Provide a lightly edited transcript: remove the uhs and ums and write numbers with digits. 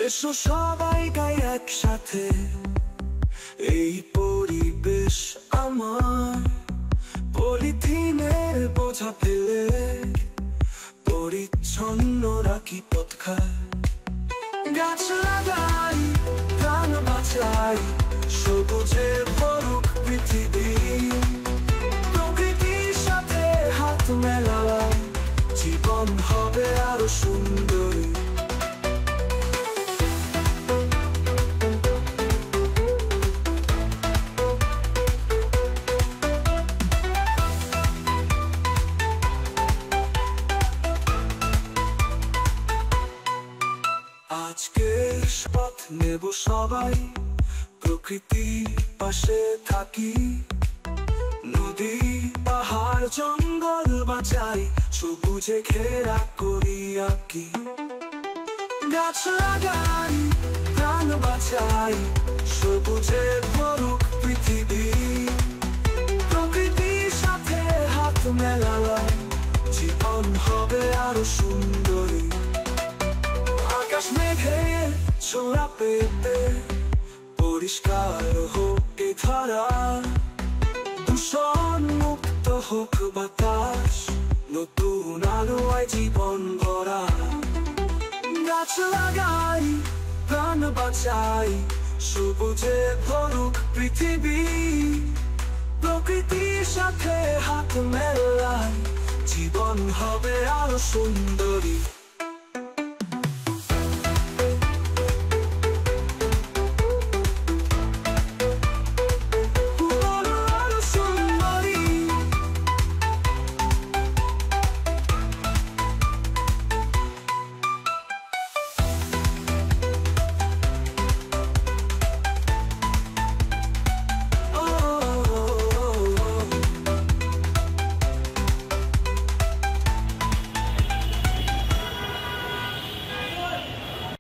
এসো সবাই গাই একসাথে, এই পরিবেশ আমার। পলিথিনের বোঝা ফেলে পরিচ্ছন্ন রাখি পথঘাট। গাছ লাগাই, প্রাণ বাঁচাই, সবুজে ভরুক পৃথিবী। প্রকৃতির সাথে হাত মেলাই, জীবন হবে আরো সুন্দর। আজকে শপথ নেব সবাই, প্রকৃতির পাশে থাকি। নদী পাহাড় জঙ্গল বাঁচাই, সবুজে ঘেরা করি আঁকি। গাছ লাগাই, প্রাণ বাঁচাই, সবুজে ভরুক পৃথিবী। প্রকৃতির সাথে হাত মেলালাই, জীবন হবে আরো সুন্দরী। আকাশ মেঘের ছোঁয়া পেতে পরিষ্কার হোক এ ধারা। দূষণ মুক্ত হোক বাতাস, নতুন আলোয় জীবন ভরা। গাছ লাগাই, প্রাণ বাঁচাই, সবুজে ভরুক পৃথিবী। প্রকৃতির সাথে হাত মেলাই, জীবন হবে আরো সুন্দরী।